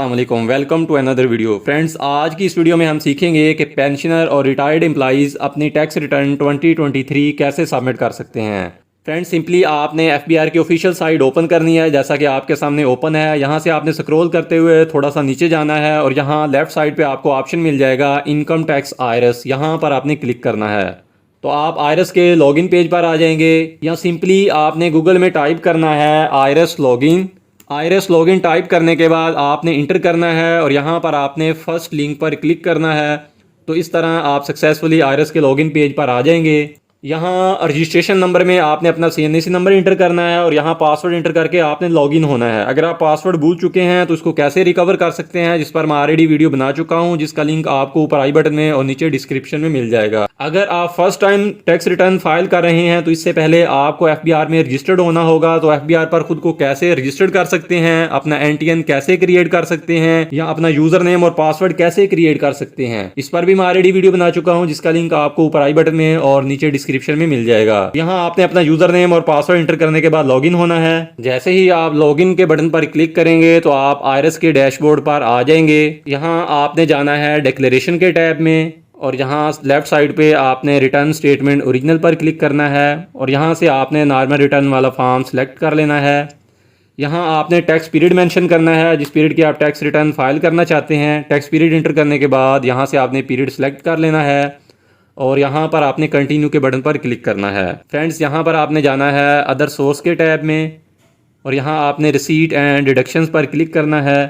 अस्सलाम वालेकुम, welcome to another video. Friends, आज की इस वीडियो में हम सीखेंगे कि पेंशनर और रिटायर्ड एम्प्लॉइज़ अपनी टैक्स रिटर्न 2023 कैसे सबमिट कर सकते हैं। फ्रेंड्स, सिंपली आपने FBR की ऑफिशियल साइट ओपन करनी है, जैसा कि आपके सामने ओपन है। यहाँ से आपने स्क्रॉल करते हुए थोड़ा सा नीचे जाना है और यहाँ लेफ़्ट साइड पे आपको ऑप्शन मिल जाएगा इनकम टैक्स IRS। यहाँ पर आपने क्लिक करना है तो आप IRS के लॉगिन पेज पर आ जाएंगे। या सिंपली आपने गूगल में टाइप करना है IRS लॉगिन टाइप करने के बाद आपने इंटर करना है और यहाँ पर आपने फर्स्ट लिंक पर क्लिक करना है। तो इस तरह आप सक्सेसफुली IRS के लॉगिन पेज पर आ जाएंगे। यहाँ रजिस्ट्रेशन नंबर में आपने अपना CNAC नंबर इंटर करना है और यहाँ पासवर्ड इंटर करके आपने लॉगिन होना है। अगर आप पासवर्ड भूल चुके हैं तो उसको कैसे रिकवर कर सकते हैं, जिस पर मैं ऑलरेडी वीडियो बना चुका हूँ, जिसका लिंक आपको ऊपर आई बटन में और नीचे डिस्क्रिप्शन में मिल जाएगा। अगर आप first time tax return file कर रहे हैं तो इससे पहले आपको FBR में रजिस्टर्ड होना होगा। तो FBR पर खुद को कैसे रजिस्टर्ड कर सकते हैं, अपना NTN कैसे क्रिएट कर सकते हैं, या अपना यूजर नेम और पासवर्ड कैसे क्रिएट कर सकते हैं, इस पर भी मैं ऑलरेडी वीडियो बना चुका हूँ, जिसका लिंक आपको ऊपर आई बटन में और नीचे डिस्क्रिप्शन में मिल जाएगा। यहाँ आपने अपना यूजर नेम और पासवर्ड इंटर करने के बाद लॉगिन होना है। जैसे ही आप लॉगिन के बटन पर क्लिक करेंगे तो आप IRS के डैशबोर्ड पर आ जाएंगे। यहाँ आपने जाना है डिक्लेरेशन के टैब में और यहाँ लेफ्ट साइड पे आपने रिटर्न स्टेटमेंट ओरिजिनल पर क्लिक करना है और यहाँ से आपने नॉर्मल रिटर्न वाला फॉर्म सेलेक्ट कर लेना है। यहाँ आपने टैक्स पीरियड मेंशन करना है, जिस पीरियड की आप टैक्स रिटर्न फाइल करना चाहते हैं। टैक्स पीरियड इंटर करने के बाद यहाँ से आपने पीरियड सेलेक्ट कर लेना है और यहाँ पर आपने कंटिन्यू के बटन पर क्लिक करना है। फ्रेंड्स, यहाँ पर आपने जाना है अदर सोर्स के टैब में और यहाँ आपने रिसीट एंड डिडक्शंस पर क्लिक करना है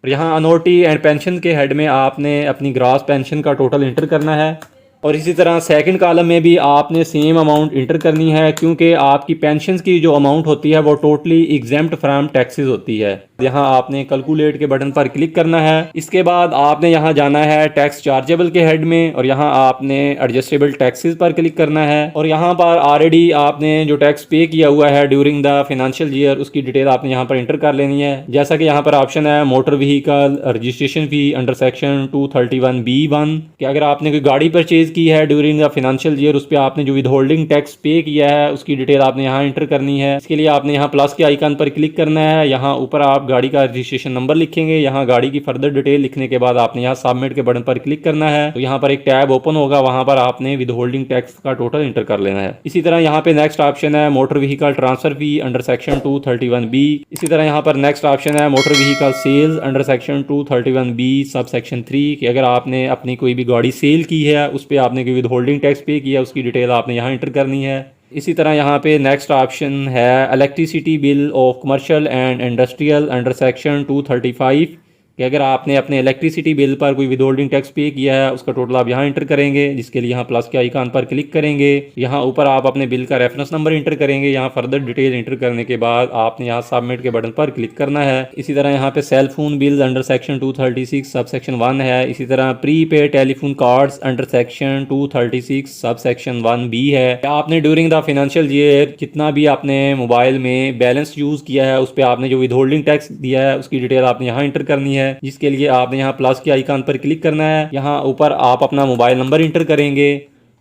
और यहाँ अनोटी एंड पेंशन के हेड में आपने अपनी ग्रॉस पेंशन का टोटल इंटर करना है और इसी तरह सेकंड कॉलम में भी आपने सेम अमाउंट इंटर करनी है, क्योंकि आपकी पेंशन की जो अमाउंट होती है वो टोटली एग्जेम्प्ट फ्रॉम टैक्सेस होती है। यहाँ आपने कैलकुलेट के बटन पर क्लिक करना है। इसके बाद आपने यहाँ जाना है टैक्स चार्जेबल के हेड में और यहाँ आपने एडजस्टेबल टैक्सेस पर क्लिक करना है और यहाँ पर ऑलरेडी आपने जो टैक्स पे किया हुआ है ड्यूरिंग द फाइनेंशियल ईयर, उसकी डिटेल आपने यहाँ पर इंटर कर लेनी है। जैसा कि यहाँ पर ऑप्शन है motor vehicle registration fee under section 231B1 कि अगर आपने कोई गाड़ी परचेज की है ड्यूरिंग द फाइनेंशियल ईयर, उस पर आपने जो विदहोल्डिंग टैक्स पे किया है उसकी डिटेल आपने यहाँ इंटर करनी है। इसके लिए आपने यहाँ प्लस के आइकन पर क्लिक करना है। यहाँ ऊपर आप गाड़ी का रजिस्ट्रेशन नंबर लिखेंगे। यहाँ गाड़ी की फर्दर डिटेल लिखने के बाद आपने यहाँ सबमिट के बटन पर क्लिक करना है। तो यहाँ पर एक टैब ओपन होगा, वहां पर आपने विदहोल्डिंग टैक्स का टोटल इंटर कर लेना है। इसी तरह यहाँ पे नेक्स्ट ऑप्शन है motor vehicle transfer fee under section 231B। इसी तरह यहाँ पर नेक्स्ट ऑप्शन है motor vehicle sales under section 231B sub section 3 कि अगर आपने अपनी कोई भी गाड़ी सेल की है उस पर आपने कोई विदहोल्डिंग टैक्स पे किया, उसकी डिटेल आपने यहाँ इंटर करनी है। इसी तरह यहाँ पे नेक्स्ट ऑप्शन है electricity bill of commercial and industrial under section 235 कि अगर आपने अपने इलेक्ट्रिसिटी बिल पर कोई विदहोल्डिंग टैक्स पे किया है उसका टोटल आप यहाँ इंटर करेंगे, जिसके लिए यहाँ प्लस के आइकन पर क्लिक करेंगे। यहाँ ऊपर आप अपने बिल का रेफरेंस नंबर इंटर करेंगे। यहाँ फर्दर डिटेल इंटर करने के बाद आपने यहाँ सबमिट के बटन पर क्लिक करना है। इसी तरह यहाँ पे cell phone bills under section 236 sub section 1 है। इसी तरह prepaid telephone cards under section 236 sub section 1B है। आपने ड्यूरिंग द फाइनेंशियल ईयर जितना भी आपने मोबाइल में बैलेंस यूज किया है उस पर आपने जो विदहोल्डिंग टैक्स दिया है उसकी डिटेल आपने यहाँ इंटर करनी है, जिसके लिए आपने यहाँ प्लस के आइकन पर क्लिक करना है। यहाँ ऊपर आप अपना मोबाइल नंबर इंटर करेंगे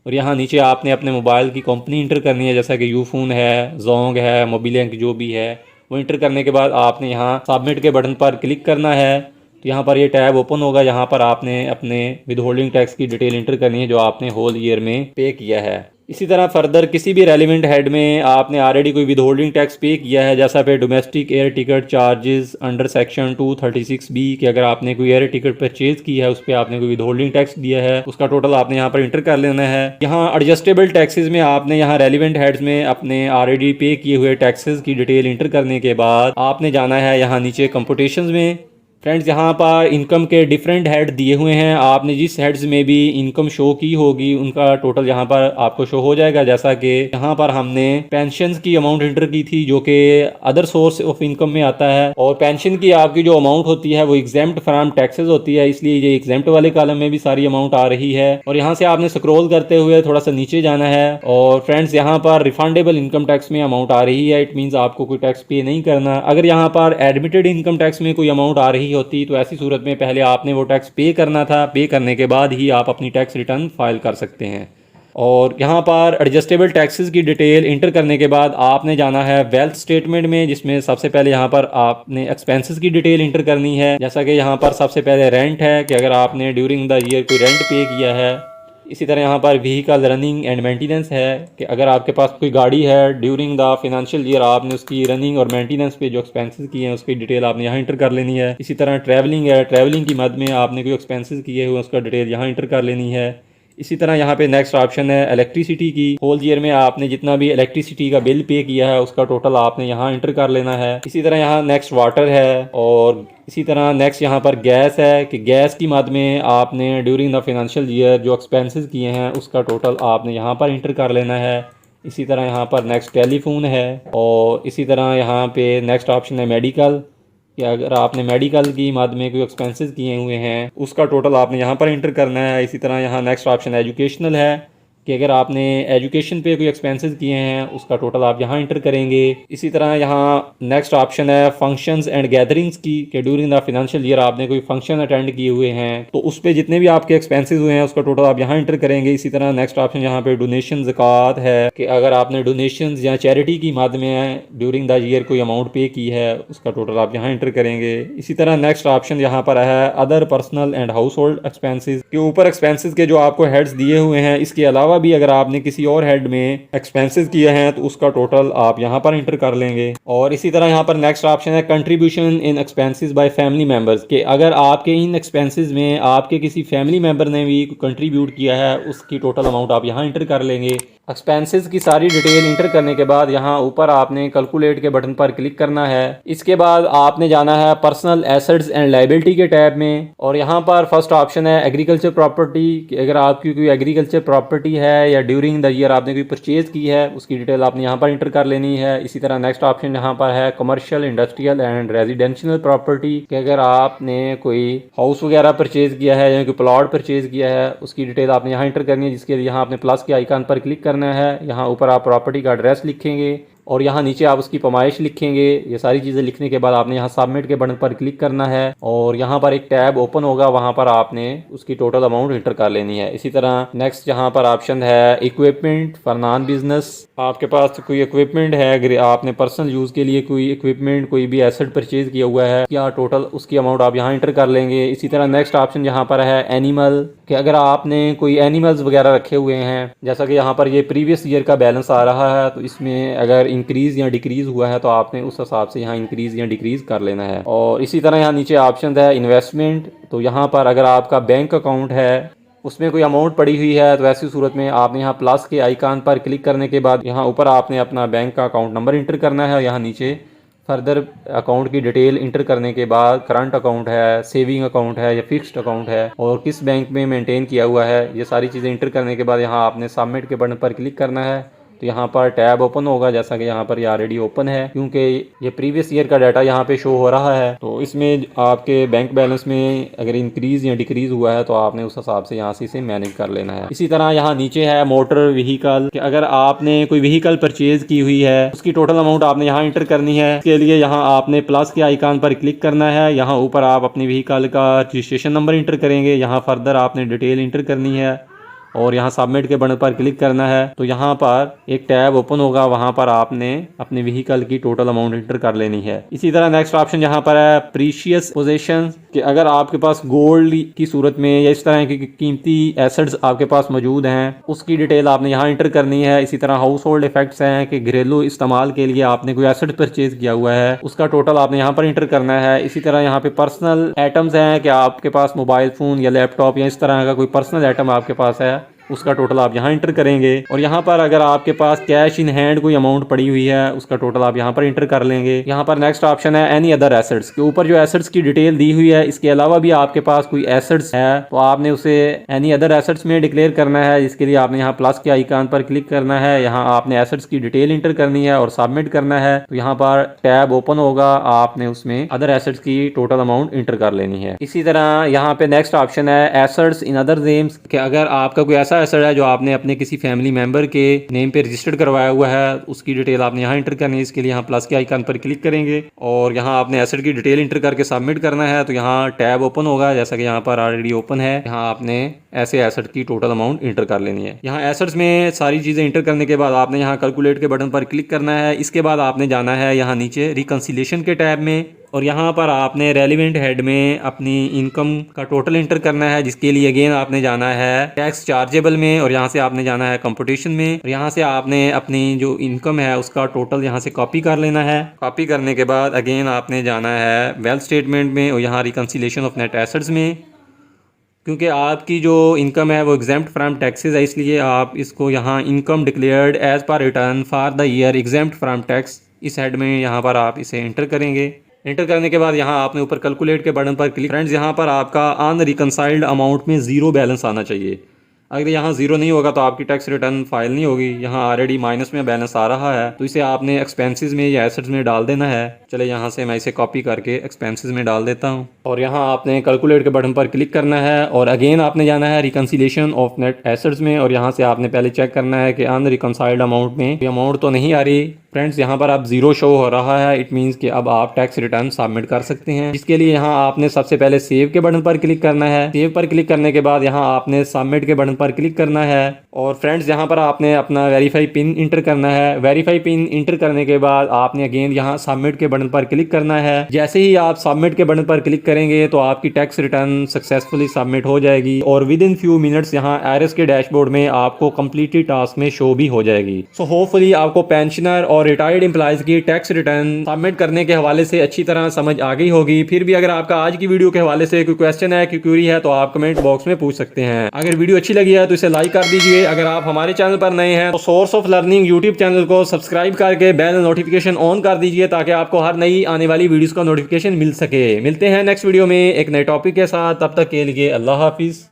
और यहाँ नीचे आपने अपने मोबाइल की कंपनी इंटर करनी है, जैसा कि यूफोन है, जोंग है, मोबिलिंक जो भी है वो इंटर करने के बाद आपने यहाँ सबमिट के बटन पर क्लिक करना है। तो यहाँ पर ये टैब ओपन होगा। यहाँ पर आपने अपने विदहोल्डिंग टैक्स की डिटेल इंटर करनी है जो आपने होल ईयर में पे किया है। इसी तरह फर्दर किसी भी रेलिवेंट हेड में आपने ऑलरेडी कोई विदहोल्डिंग टैक्स पे किया है, जैसा पे domestic air ticket charges under section 236B कि अगर आपने कोई एयर टिकट परचेज की है उस पर आपने कोई विदहोल्डिंग टैक्स दिया है उसका टोटल आपने यहाँ पर इंटर कर लेना है। यहाँ एडजस्टेबल टैक्सेस में आपने यहाँ रेलिवेंट हेड्स में अपने ऑलरेडी पे किए हुए टैक्सेस की डिटेल इंटर करने के बाद आपने जाना है यहाँ नीचे कंप्यूटेशंस में। फ्रेंड्स, यहाँ पर इनकम के डिफरेंट हेड दिए हुए हैं। आपने जिस हेड्स में भी इनकम शो की होगी उनका टोटल यहाँ पर आपको शो हो जाएगा। जैसा कि यहाँ पर हमने पेंशन की अमाउंट इंटर की थी जो कि अदर सोर्स ऑफ इनकम में आता है और पेंशन की आपकी जो अमाउंट होती है वो एग्जेम्प्ट फ्रॉम टैक्सेस होती है, इसलिए ये एग्जेम्प्ट वाले कॉलम में भी सारी अमाउंट आ रही है। और यहाँ से आपने स्क्रॉल करते हुए थोड़ा सा नीचे जाना है और फ्रेंड्स यहाँ पर रिफंडेबल इनकम टैक्स में अमाउंट आ रही है। इट मीन्स आपको कोई टैक्स पे नहीं करना। अगर यहाँ पर एडमिटेड इनकम टैक्स में कोई अमाउंट आ रही होती तो ऐसी सूरत में पहले आपने वो टैक्स पे करना था। पे करने के बाद ही आप अपनी टैक्स रिटर्न फाइल कर सकते हैं। और यहाँ पर एडजस्टेबल टैक्सेस की डिटेल इंटर करने के बाद आपने जाना है वेल्थ स्टेटमेंट में, जिसमें सबसे पहले यहाँ पर आपने एक्सपेंसेस की डिटेल इंटर करनी है। जैसा कि यहाँ पर सबसे पहले रेंट है कि अगर आपने ड्यूरिंग द ईयर कोई रेंट पे किया है। इसी तरह यहाँ पर व्हीकल रनिंग एंड मेंटेनेंस है कि अगर आपके पास कोई गाड़ी है ड्यूरिंग द फाइनेंशियल ईयर आपने उसकी रनिंग और मेंटेनेंस पे जो एक्सपेंसेस किए हैं उसकी डिटेल आपने यहाँ इंटर कर लेनी है। इसी तरह ट्रैवलिंग है, ट्रैवलिंग की मद में आपने कोई एक्सपेंसेस किए हुए उसका डिटेल यहाँ इंटर कर लेनी है। इसी तरह यहाँ पे नेक्स्ट ऑप्शन है इलेक्ट्रिसिटी की। होल ईयर में आपने जितना भी इलेक्ट्रिसिटी का बिल पे किया है उसका टोटल आपने यहाँ इंटर कर लेना है। इसी तरह यहाँ नेक्स्ट वाटर है और इसी तरह नेक्स्ट यहाँ पर गैस है कि गैस की मद में आपने ड्यूरिंग द फाइनेंशियल ईयर जो एक्सपेंसेस किए हैं उसका टोटल आपने यहाँ पर इंटर कर लेना है। इसी तरह यहाँ पर नेक्स्ट टेलीफोन है और इसी तरह यहाँ पे नेक्स्ट ऑप्शन है मेडिकल कि अगर आपने मेडिकल की मद में कोई एक्सपेंसेस किए हुए हैं उसका टोटल आपने यहाँ पर इंटर करना है। इसी तरह यहाँ नेक्स्ट ऑप्शन एजुकेशनल है कि अगर आपने एजुकेशन पे कोई एक्सपेंसेस किए हैं उसका टोटल आप यहाँ इंटर करेंगे। इसी तरह यहाँ नेक्स्ट ऑप्शन है फंक्शंस एंड गैदरिंग्स की कि ड्यूरिंग द फाइनेंशियल ईयर आपने कोई फंक्शन अटेंड किए हुए हैं तो उस पर जितने भी आपके एक्सपेंसेस हुए हैं उसका टोटल आप यहाँ इंटर करेंगे। इसी तरह नेक्स्ट ऑप्शन यहाँ पे डोनेशन ज़कात है कि अगर आपने डोनेशन या चैरिटी की मद में ड्यूरिंग द ईयर कोई अमाउंट पे की है उसका टोटल आप यहाँ इंटर करेंगे। इसी तरह नेक्स्ट ऑप्शन यहाँ पर है other personal and house hold expenses के ऊपर एक्सपेंसिस के जो आपको हेड्स दिए हुए हैं इसके अलावा भी अगर आपने किसी और हेड में एक्सपेंसेस किए हैं तो उसका टोटल आप यहां पर इंटर कर लेंगे। और इसी तरह यहां पर नेक्स्ट ऑप्शन है contribution in expenses by family members कि अगर आपके इन एक्सपेंसेस में आपके किसी फैमिली मेंबर ने भी कंट्रीब्यूट किया है उसकी टोटल अमाउंट आप यहां इंटर कर लेंगे। एक्सपेंसेस की सारी डिटेल इंटर करने के बाद यहाँ ऊपर आपने कैलकुलेट के बटन पर क्लिक करना है। इसके बाद आपने जाना है पर्सनल एसेट्स एंड लायबिलिटी के टैब में और यहाँ पर फर्स्ट ऑप्शन है एग्रीकल्चर प्रॉपर्टी कि अगर आपकी कोई एग्रीकल्चर प्रॉपर्टी है या ड्यूरिंग द ईयर आपने कोई परचेज की है उसकी डिटेल आपने यहाँ पर इंटर कर लेनी है। इसी तरह नेक्स्ट ऑप्शन यहाँ पर है commercial industrial and residential property कि अगर आपने कोई हाउस वगैरह परचेज किया है या कोई प्लॉट परचेज किया है उसकी डिटेल आपने यहाँ इंटर करनी है, जिसके लिए यहाँ आपने प्लस के आइकन पर क्लिक करना है। यहाँ ऊपर आप प्रॉपर्टी का एड्रेस लिखेंगे और यहाँ नीचे आप उसकी पैमाइश लिखेंगे। ये सारी चीज़ें लिखने के बाद आपने यहाँ सबमिट के बटन पर क्लिक करना है और यहाँ पर एक टैब ओपन होगा, वहाँ पर आपने उसकी टोटल अमाउंट इंटर कर लेनी है। इसी तरह नेक्स्ट यहाँ पर ऑप्शन है इक्विपमेंट फॉर नॉन बिजनेस। आपके पास कोई इक्विपमेंट है, अगर आपने पर्सनल यूज़ के लिए कोई इक्विपमेंट कोई भी एसेट परचेज किया हुआ है या टोटल उसकी अमाउंट आप यहाँ इंटर कर लेंगे। इसी तरह नेक्स्ट ऑप्शन यहाँ पर है एनिमल कि अगर आपने कोई एनिमल्स वगैरह रखे हुए हैं, जैसा कि यहाँ पर ये प्रीवियस ईयर का बैलेंस आ रहा है तो इसमें अगर इंक्रीज़ या डिक्रीज़ हुआ है तो आपने उस हिसाब से यहाँ इंक्रीज़ या डिक्रीज़ कर लेना है। और इसी तरह यहाँ नीचे ऑप्शन है इन्वेस्टमेंट, तो यहाँ पर अगर आपका बैंक अकाउंट है उसमें कोई अमाउंट पड़ी हुई है तो ऐसी सूरत में आपने यहाँ प्लस के आइकन पर क्लिक करने के बाद यहाँ ऊपर आपने अपना बैंक का अकाउंट नंबर इंटर करना है। यहाँ नीचे फर्दर अकाउंट की डिटेल इंटर करने के बाद करंट अकाउंट है, सेविंग अकाउंट है या फिक्स्ड अकाउंट है और किस बैंक में मेंटेन किया हुआ है, ये सारी चीज़ें इंटर करने के बाद यहाँ आपने सबमिट के बटन पर क्लिक करना है। तो यहाँ पर टैब ओपन होगा, जैसा कि यहाँ पर ये ऑलरेडी ओपन है क्योंकि ये प्रीवियस ईयर का डाटा यहाँ पे शो हो रहा है। तो इसमें आपके बैंक बैलेंस में अगर इंक्रीज़ या डिक्रीज़ हुआ है तो आपने उस हिसाब से यहाँ से इसे मैनेज कर लेना है। इसी तरह यहाँ नीचे है मोटर व्हीकल कि अगर आपने कोई व्हीकल परचेज की हुई है उसकी टोटल अमाउंट आपने यहाँ इंटर करनी है। इसके लिए यहाँ आपने प्लस के आइकन पर क्लिक करना है। यहाँ ऊपर आप अपने व्हीकल का रजिस्ट्रेशन नंबर इंटर करेंगे। यहाँ फर्दर आपने डिटेल इंटर करनी है और यहाँ सबमिट के बटन पर क्लिक करना है। तो यहाँ पर एक टैब ओपन होगा, वहाँ पर आपने अपने व्हीकल की टोटल अमाउंट इंटर कर लेनी है। इसी तरह नेक्स्ट ऑप्शन यहाँ पर है प्रीशियस पोजेशंस कि अगर आपके पास गोल्ड की सूरत में या इस तरह की कीमती एसेट्स आपके पास मौजूद हैं उसकी डिटेल आपने यहाँ इंटर करनी है। इसी तरह हाउस होल्ड इफेक्ट्स हैं कि घरेलू इस्तेमाल के लिए आपने कोई एसेट परचेज किया हुआ है उसका टोटल आपने यहाँ पर इंटर करना है। इसी तरह यहाँ पे पर्सनल आइटम्स हैं कि आपके पास मोबाइल फ़ोन या लैपटॉप या इस तरह का कोई पर्सनल आइटम आपके पास है उसका टोटल आप यहाँ इंटर करेंगे। और यहाँ पर अगर आपके पास कैश इन हैंड कोई अमाउंट पड़ी हुई है उसका टोटल आप यहाँ पर इंटर कर लेंगे। यहाँ पर नेक्स्ट ऑप्शन है एनी अदर एसेट्स के ऊपर जो एसेट्स की डिटेल दी हुई है इसके अलावा भी आपके पास कोई एसेट्स है तो आपने उसे एनी अदर एसेट्स में डिक्लेयर करना है। इसके लिए आपने यहाँ प्लस के आइकन पर क्लिक करना है। यहाँ आपने एसेट्स की डिटेल इंटर करनी है और सबमिट करना है। तो यहाँ पर टैब ओपन होगा, आपने उसमें अदर एसेट्स की टोटल अमाउंट इंटर कर लेनी है। इसी तरह यहाँ पे नेक्स्ट ऑप्शन है एसेट्स इन अदर नेम्स कि अगर आपका कोई ऐसा दूसरा एसेट है जो आपने अपने किसी फैमिली मेंबर के नेम पे रजिस्टर्ड करवाया हुआ है, उसकी डिटेल आपने यहाँ इंटर करनी है। इसके लिए यहाँ प्लस के आइकन पर क्लिक करेंगे और यहाँ आपने एसेट की डिटेल इंटर करके सबमिट करना है। तो यहाँ टैब ओपन होगा, जैसा कि यहाँ पर ऑलरेडी ओपन है। यहाँ आपने ऐसे एसेट की टोटल अमाउंट इंटर कर लेनी है। यहाँ एसेट्स में सारी चीज़ें इंटर करने के बाद आपने यहाँ कैलकुलेट के बटन पर क्लिक करना है। इसके बाद आपने जाना है यहाँ नीचे रिकंसिलिएशन के टैब में और यहाँ पर आपने रेलिवेंट हेड में अपनी इनकम का टोटल इंटर करना है, जिसके लिए अगेन आपने जाना है टैक्स चार्जेबल में और यहाँ से आपने जाना है कंप्यूटेशन में और यहाँ से आपने अपनी जो इनकम है उसका टोटल यहाँ से कॉपी कर लेना है। कॉपी करने के बाद अगेन आपने जाना है वेल्थ स्टेटमेंट में और यहाँ रिकंसिलिएशन ऑफ नेट एसेट्स में। क्योंकि आपकी जो इनकम है वो एग्जेम्प्ट फ्रॉम टैक्सेस है, इसलिए आप इसको यहाँ income declared as per return for the year exempt from tax, इस हेड में यहाँ पर आप इसे इंटर करेंगे। इंटर करने के बाद यहाँ आपने ऊपर कैलकुलेट के बटन पर क्लिक। फ्रेंड्स, यहाँ पर आपका अनरिकंसाइल्ड अमाउंट में ज़ीरो बैलेंस आना चाहिए। अगर यहाँ ज़ीरो नहीं होगा तो आपकी टैक्स रिटर्न फाइल नहीं होगी। यहाँ ऑलरेडी माइनस में बैलेंस आ रहा है तो इसे आपने एक्सपेंसेस में या एसेट्स में डाल देना है। चले यहाँ से मैं इसे कॉपी करके एक्सपेंसेस में डाल देता हूँ और यहाँ आपने कैलकुलेट के बटन पर क्लिक करना है और अगेन आपने जाना है रिकंसिलिएशन ऑफ नेट एसेट्स में और यहाँ से आपने पहले चेक करना है कि अनरिकंसाइल्ड अमाउंट में अमाउंट तो नहीं आ रही। फ्रेंड्स, यहाँ पर अब जीरो शो हो रहा है, इट मीन्स कि अब आप टैक्स रिटर्न सबमिट कर सकते हैं। इसके लिए यहाँ आपने सबसे पहले सेव के बटन पर क्लिक करना है। सेव पर क्लिक करने के बाद यहाँ आपने सबमिट के बटन पर क्लिक करना है और फ्रेंड्स यहाँ पर आपने अपना वेरीफाई पिन इंटर करना है। वेरीफाई पिन इंटर करने के बाद आपने अगेन यहाँ सबमिट के बटन पर क्लिक करना है। जैसे ही आप सबमिट के बटन पर क्लिक करेंगे तो आपकी टैक्स रिटर्न सक्सेसफुली सबमिट हो जाएगी और विद इन फ्यू मिनट्स यहाँ आईआरएस के डैशबोर्ड में आपको कंप्लीटली टास्क में शो भी हो जाएगी। सो होपफुली आपको पेंशनर और रिटायर्ड एम्प्लॉयज की टैक्स रिटर्न सबमिट करने के हवाले से अच्छी तरह समझ आ गई होगी। फिर भी अगर आपका आज की वीडियो के हवाले से कोई क्वेश्चन है, कोई क्वेरी है तो आप कमेंट बॉक्स में पूछ सकते हैं। अगर वीडियो अच्छी लगी है तो इसे लाइक कर दीजिए। अगर आप हमारे चैनल पर नए हैं तो source of learning YouTube channel को सब्सक्राइब करके बेल नोटिफिकेशन ऑन कर दीजिए ताकि आपको हर नई आने वाली वीडियोस का नोटिफिकेशन मिल सके। मिलते हैं नेक्स्ट वीडियो में एक नए टॉपिक के साथ, तब तक के लिए अल्लाह हाफिज।